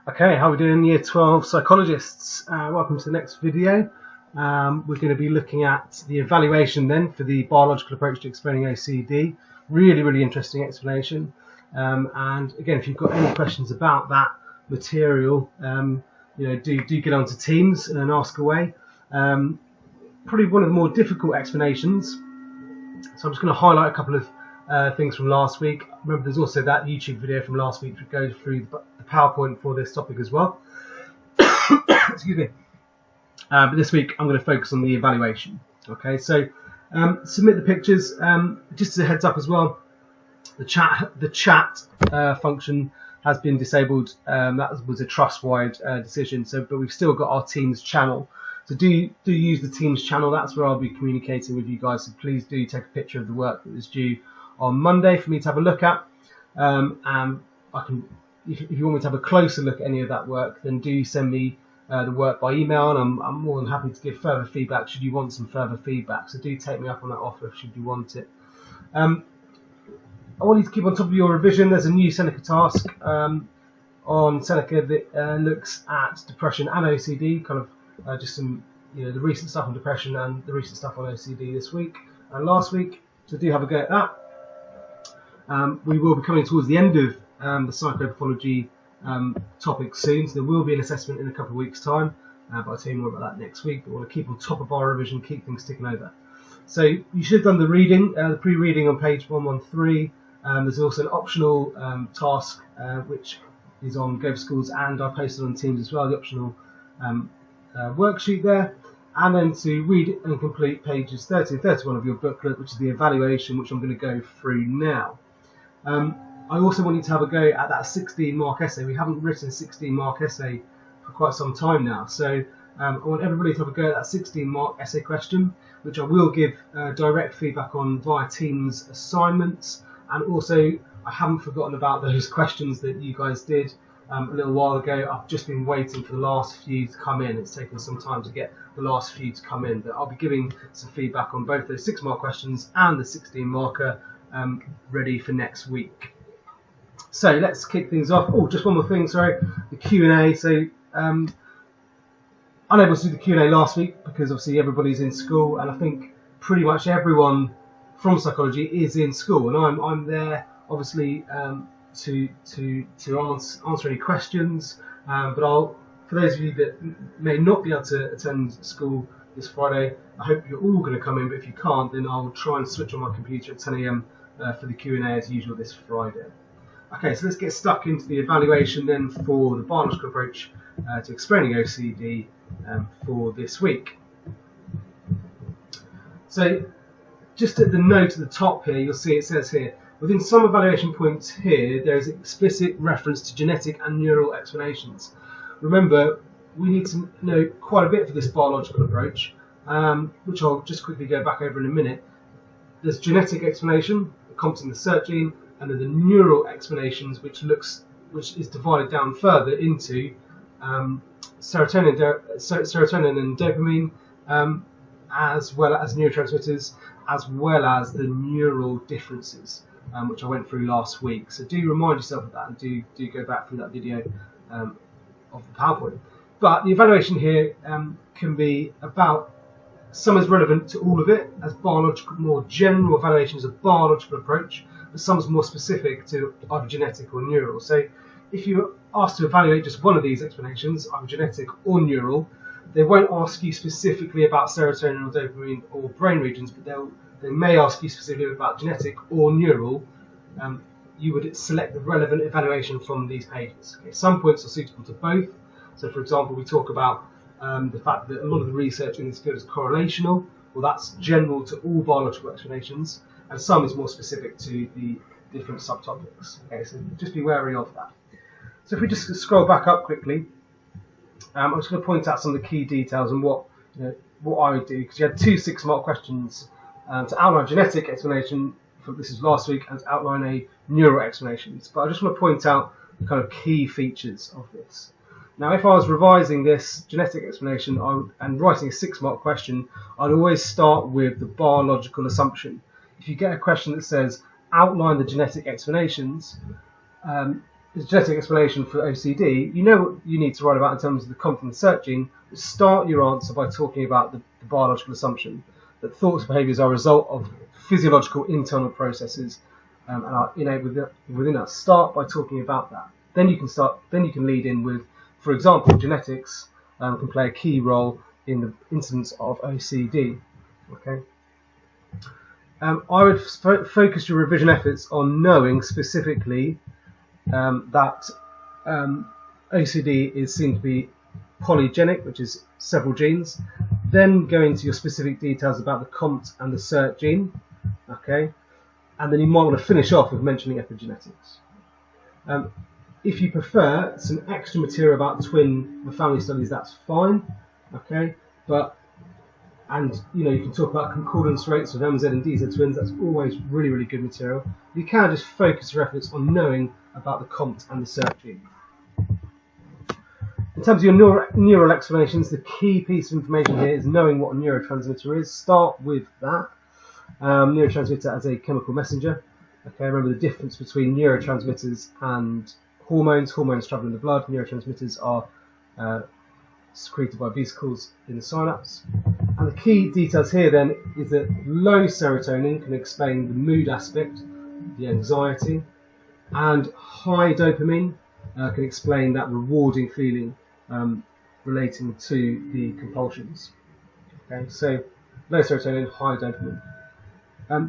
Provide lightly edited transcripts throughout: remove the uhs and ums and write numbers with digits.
Okay, how are we doing, Year 12 psychologists? Welcome to the next video. We're going to be looking at the evaluation then for the biological approach to explaining OCD. Really interesting explanation. And again, if you've got any questions about that material, do get onto Teams and ask away. Probably one of the more difficult explanations. So I'm just going to highlight a couple of things from last week. Remember, there's also that YouTube video from last week that goes through the PowerPoint for this topic as well. Excuse me. But this week I'm going to focus on the evaluation. Okay, so submit the pictures. Just as a heads up as well, the chat function has been disabled. That was a trust-wide decision. But we've still got our Teams channel. So do use the Teams channel. That's where I'll be communicating with you guys. So please do take a picture of the work that is due on Monday for me to have a look at. And I can, if you want me to have a closer look at any of that work, then do send me the work by email, and I'm more than happy to give further feedback should you want some further feedback. So do take me up on that offer should you want it. I want you to keep on top of your revision. There's a new Seneca task on Seneca that looks at depression and OCD, kind of just some the recent stuff on depression and the recent stuff on OCD this week and last week. So do have a go at that. We will be coming towards the end of the psychopathology topic soon, so there will be an assessment in a couple of weeks' time, but I'll tell you more about that next week. But we want to keep on top of our revision, keep things ticking over. So you should have done the reading, the pre-reading on page 113. There's also an optional task which is on Go for Schools, and I posted on Teams as well, the optional worksheet there. And then to read and complete pages 30 and 31 of your booklet, which is the evaluation, which I'm going to go through now. I also want you to have a go at that 16-mark essay. We haven't written a 16-mark essay for quite some time now. So I want everybody to have a go at that 16-mark essay question, which I will give direct feedback on via Teams assignments. And also, I haven't forgotten about those questions that you guys did a little while ago. I've just been waiting for the last few to come in. It's taken some time to get the last few to come in, but I'll be giving some feedback on both those 6-mark questions and the 16-marker ready for next week. So let's kick things off. Oh, just one more thing, sorry, the Q&A. So unable to do the Q&A last week because obviously everybody's in school, and I think pretty much everyone from psychology is in school, and I'm there obviously to answer any questions, but for those of you that may not be able to attend school this Friday, I hope you're all going to come in, but if you can't, then I'll try and switch on my computer at 10 AM for the Q&A as usual this Friday. Okay, so let's get stuck into the evaluation then for the biological approach to explaining OCD for this week. So just at the note at the top here, you'll see it says here, within some evaluation points here, there is explicit reference to genetic and neural explanations. Remember, we need to know quite a bit for this biological approach, which I'll just quickly go back over in a minute. There's genetic explanation, the competent the cert gene, and then the neural explanations, which is divided down further into serotonin and dopamine, as well as neurotransmitters, as well as the neural differences, which I went through last week. So do remind yourself of that, and do go back through that video of the PowerPoint. But the evaluation here can be about, some is relevant to all of it as biological, more general evaluations of biological approach, but some is more specific to either genetic or neural. So if you're asked to evaluate just one of these explanations, either genetic or neural, they won't ask you specifically about serotonin or dopamine or brain regions, but they may ask you specifically about genetic or neural. You would select the relevant evaluation from these pages. Okay, some points are suitable to both. So for example, we talk about the fact that a lot of the research in this field is correlational. Well, that's general to all biological explanations, and some is more specific to the different subtopics. Okay, so just be wary of that. So if we just scroll back up quickly, I'm just going to point out some of the key details and what I would do, because you had 2 6-mark questions to outline genetic explanation. This is last week, and to outline a neural explanations. But I just want to point out the kind of key features of this. Now, if I was revising this genetic explanation and writing a 6-mark question, I'd always start with the biological assumption. If you get a question that says outline the genetic explanations, the genetic explanation for OCD, you know what you need to write about in terms of the COMT and the SERT gene. Start your answer by talking about the biological assumption that thoughts and behaviours are a result of physiological internal processes and are innate within us. Start by talking about that. Then you can lead in with, for example, genetics can play a key role in the incidence of OCD. Okay. I would focus your revision efforts on knowing specifically that OCD is seen to be polygenic, which is several genes. Then go into your specific details about the COMT and the SERT gene. Okay. And then you might want to finish off with mentioning epigenetics. If you prefer some extra material about twin family studies, that's fine. Okay. And you can talk about concordance rates with MZ and DZ twins. That's always really, really good material. You can just focus your efforts on knowing about the COMT and the SERT gene. In terms of your neural explanations, the key piece of information here is knowing what a neurotransmitter is. Start with that. Neurotransmitter as a chemical messenger. Okay, remember the difference between neurotransmitters and hormones. Hormones travel in the blood. Neurotransmitters are secreted by vesicles in the synapse. And the key details here then is that low serotonin can explain the mood aspect, the anxiety, and high dopamine can explain that rewarding feeling relating to the compulsions. Okay, so low serotonin, high dopamine.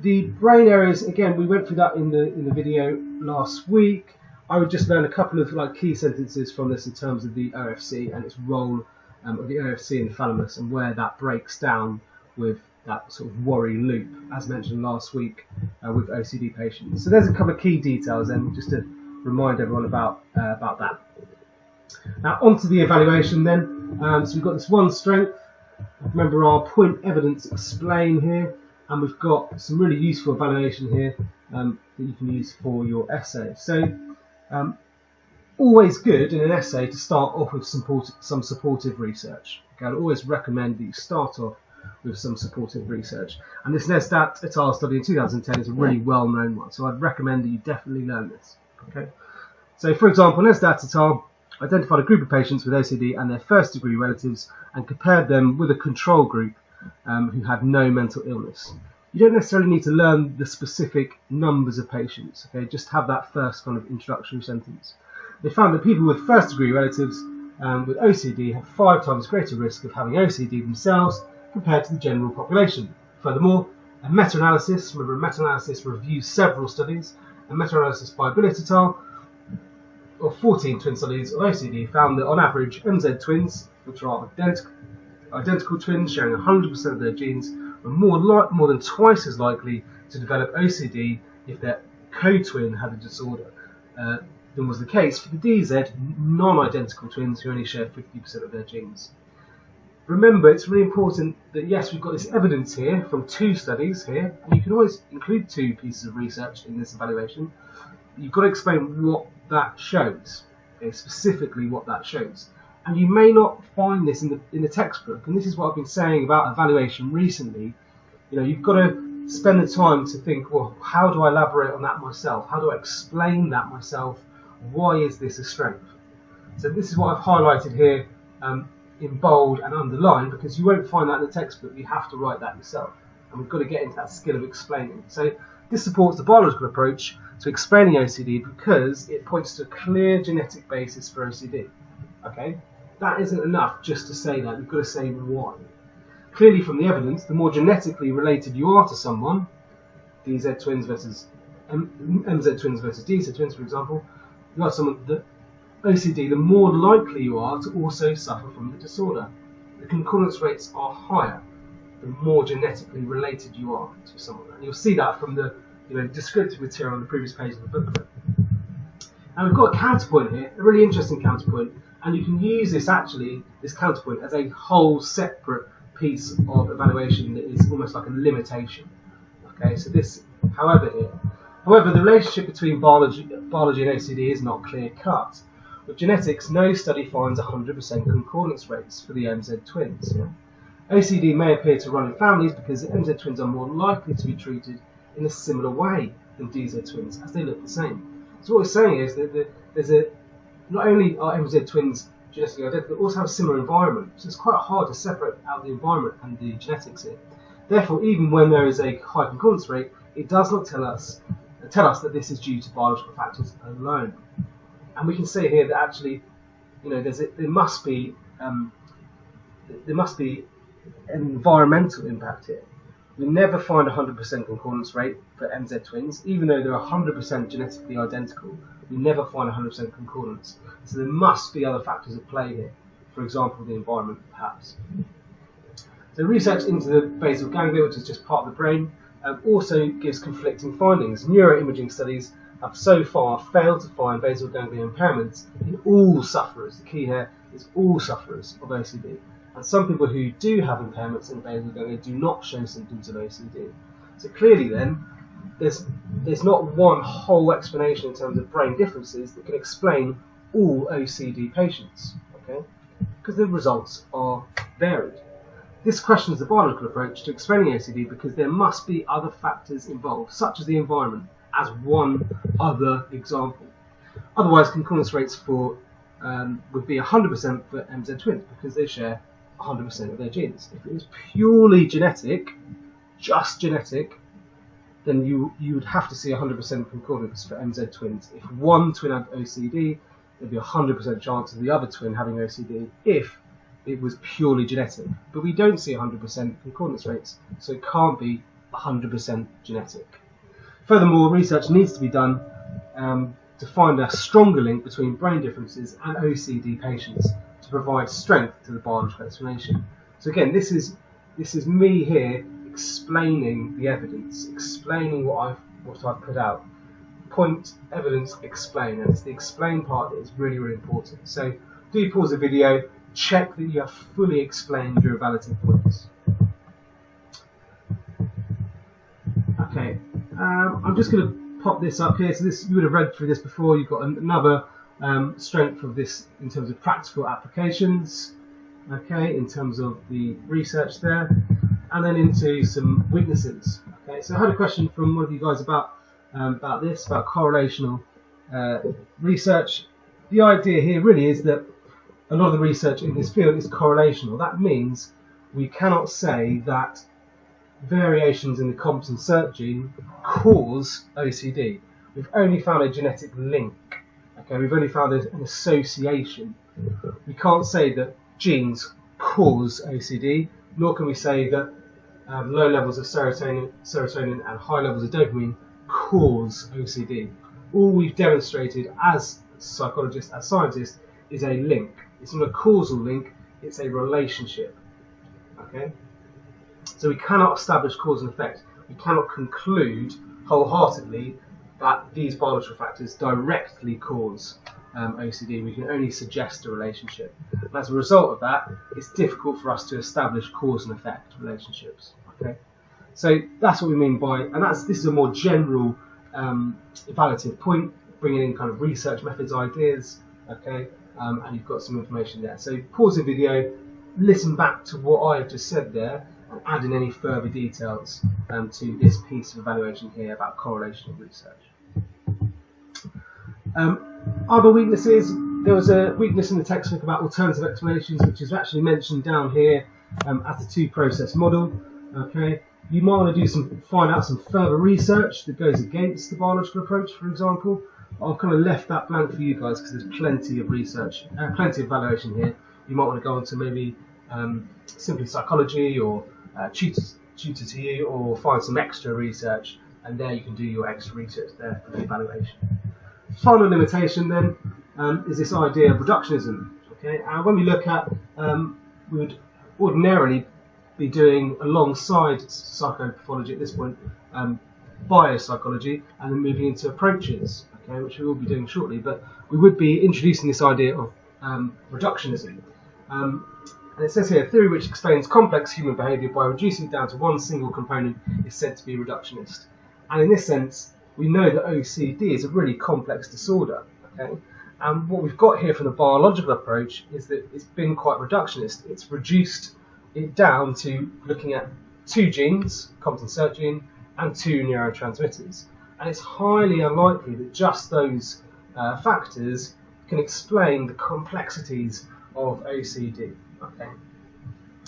The brain areas, again, we went through that in the video last week. I would just learn a couple of key sentences from this in terms of the OFC and its role of the OFC in the thalamus and where that breaks down with that sort of worry loop, as mentioned last week with OCD patients. So there's a couple of key details then, just to remind everyone about that. Now onto the evaluation then. So we've got this one strength. Remember our point evidence explain here, and we've got some really useful evaluation here that you can use for your essay. So always good in an essay to start off with some supportive research. Okay, I'd always recommend that you start off with some supportive research. And this Nesdat et al. Study in 2010 is a really well-known one, so I'd recommend that you definitely learn this. Okay, so for example, Nesdat et al. Identified a group of patients with OCD and their first-degree relatives and compared them with a control group who had no mental illness. You don't necessarily need to learn the specific numbers of patients. Okay, just have that first kind of introductory sentence. They found that people with first-degree relatives with OCD have 5 times greater risk of having OCD themselves compared to the general population. Furthermore, a meta-analysis, remember a meta-analysis reviews several studies, a meta-analysis by Billet et al. Of 14 twin studies of OCD found that on average MZ twins, which are identical twins sharing 100% of their genes, were more than twice as likely to develop OCD if their co-twin had a disorder than was the case for the DZ non-identical twins who only share 50% of their genes. Remember, it's really important that yes, we've got this evidence here from 2 studies here, and you can always include 2 pieces of research in this evaluation. You've got to explain what that shows, okay, specifically what that shows. And you may not find this in the textbook, and this is what I've been saying about evaluation recently. You've got to spend the time to think, well, how do I elaborate on that myself? How do I explain that myself? Why is this a strength? So this is what I've highlighted here in bold and underlined, because you won't find that in the textbook. You have to write that yourself, and we've got to get into that skill of explaining. So this supports the biological approach to explaining OCD because it points to a clear genetic basis for OCD. Okay, that isn't enough just to say that. You've got to say why. Clearly, from the evidence, the more genetically related you are to someone, DZ twins versus MZ twins versus DZ twins, for example, you are someone that OCD, the more likely you are to also suffer from the disorder. The concordance rates are higher the more genetically related you are to someone. And you'll see that from the descriptive material on the previous page of the booklet. And we've got a counterpoint here, a really interesting counterpoint, and you can use this counterpoint as a whole separate piece of evaluation that is almost like a limitation. Okay, so this, however, the relationship between biology and OCD is not clear cut. With genetics, no study finds 100% concordance rates for the MZ twins. Yeah? OCD may appear to run in families because the MZ twins are more likely to be treated in a similar way than DZ twins, as they look the same. So what we're saying is that there's not only are MZ twins genetically identical, but also have a similar environment. So it's quite hard to separate out the environment and the genetics here. Therefore, even when there is a high concordance rate, it does not tell us that this is due to biological factors alone. And we can say here that actually, there must be an environmental impact here. We never find a 100% concordance rate for MZ twins, even though they're 100% genetically identical. We never find 100% concordance. So there must be other factors at play here. For example, the environment, perhaps. So research into the basal ganglia, which is just part of the brain, also gives conflicting findings. Neuroimaging studies have so far failed to find basal ganglia impairments in all sufferers. The key here is all sufferers of OCD. And some people who do have impairments in basal ganglia do not show symptoms of OCD. So clearly then, there's not one whole explanation in terms of brain differences that can explain all OCD patients, okay? Because the results are varied. This questions the biological approach to explaining OCD because there must be other factors involved, such as the environment, as one other example. Otherwise, concordance rates would be 100% for MZ twins because they share 100% of their genes. If it was purely genetic, just genetic, then you would have to see 100% concordance for MZ twins. If one twin had OCD, there'd be a 100% chance of the other twin having OCD if it was purely genetic. But we don't see 100% concordance rates, so it can't be 100% genetic. Furthermore, research needs to be done to find a stronger link between brain differences and OCD patients to provide strength to the biological explanation. So again, this is me here explaining the evidence, explaining what I've put out. Point, evidence, explain, and it's the explain part that is really, really important. So do pause the video, check that you have fully explained your evaluative points. Okay, I'm just going to pop this up here. So you would have read through this before. You've got another strength of this in terms of practical applications, okay, in terms of the research there, and then into some weaknesses. Okay, so I had a question from one of you guys about correlational research. The idea here really is that a lot of the research in this field is correlational. That means we cannot say that variations in the competent cert gene cause OCD. We've only found a genetic link. Okay, we've only found an association. We can't say that genes cause OCD, nor can we say that low levels of serotonin and high levels of dopamine cause OCD. All we've demonstrated as psychologists, as scientists, is a link. It's not a causal link, it's a relationship. Okay? So we cannot establish cause and effect. We cannot conclude wholeheartedly that these biological factors directly cause OCD. We can only suggest a relationship. And as a result of that, it's difficult for us to establish cause and effect relationships. Okay? So that's what we mean by, and this is a more general evaluative point, bringing in kind of research methods, ideas, okay, and you've got some information there. So pause the video, listen back to what I've just said there, and add in any further details to this piece of evaluation here about correlational research. Other weaknesses, there was a weakness in the textbook about alternative explanations, which is actually mentioned down here as the two-process model. Okay, you might want to find out some further research that goes against the biological approach, for example. I've kind of left that blank for you guys because there's plenty of research, plenty of evaluation here. You might want to go on to maybe simply psychology or tutor to you, or find some extra research, and there you can do your extra research there for the evaluation. Final limitation then is this idea of reductionism. Okay, and when we look at, we would ordinarily be doing alongside psychopathology at this point, biopsychology, and then moving into approaches, okay, which we will be doing shortly. But we would be introducing this idea of reductionism. And it says here, a theory which explains complex human behaviour by reducing it down to one single component is said to be reductionist. And in this sense, we know that OCD is a really complex disorder. Okay? And what we've got here from the biological approach is that it's been quite reductionist. It's reduced it down to looking at two genes, competent cert gene, and two neurotransmitters. and it's highly unlikely that just those factors can explain the complexities of OCD. Okay,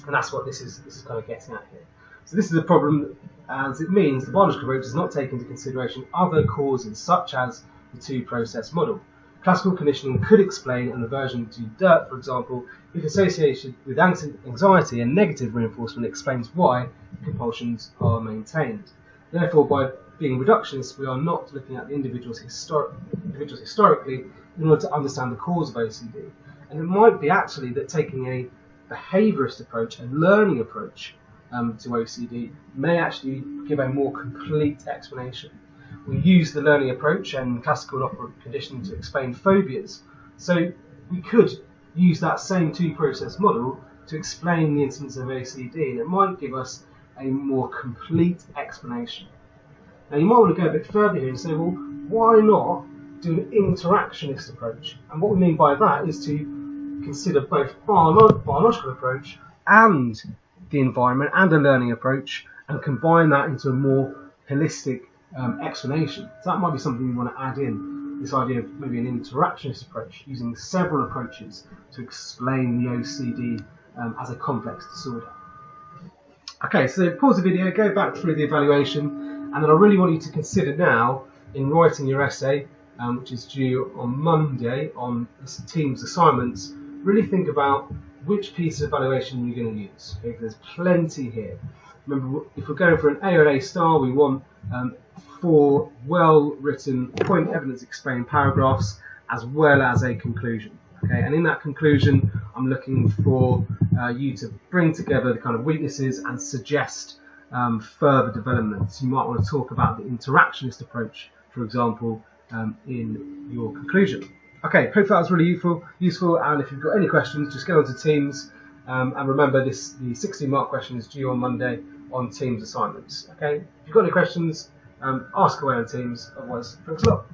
and that's what this is kind of getting at here. So this is a problem, as it means the biological approach does not take into consideration other causes, such as the two-process model. Classical conditioning could explain an aversion to dirt, for example, if associated with anxiety, and negative reinforcement explains why compulsions are maintained. Therefore, by being reductionist, we are not looking at the individuals historically in order to understand the cause of OCD. And it might be actually that taking a behaviourist approach, a learning approach to OCD, may actually give a more complete explanation. We use the learning approach and classical operative conditioning to explain phobias, so we could use that same two-process model to explain the incidence of OCD, and it might give us a more complete explanation. Now you might want to go a bit further here and say, well, why not do an interactionist approach? And what we mean by that is to consider both biological approach and the environment and a learning approach, and combine that into a more holistic explanation. So that might be something we want to add in, this idea of maybe an interactionist approach, using several approaches to explain the OCD as a complex disorder. Okay, so pause the video, go back through the evaluation, and then I really want you to consider now, in writing your essay, which is due on Monday on this team's assignments, really think about which piece of evaluation you're going to use. Okay, there's plenty here. Remember, if we're going for an A or an A star, we want 4 well-written, point evidence explained paragraphs, as well as a conclusion. Okay, and in that conclusion, I'm looking for you to bring together the kind of weaknesses and suggest further developments. You might want to talk about the interactionist approach, for example, in your conclusion. Okay, hopefully that was really useful, and if you've got any questions, just go onto Teams, and remember the 60-mark question is due on Monday on Teams assignments. Okay, if you've got any questions, ask away on Teams, otherwise, thanks a lot.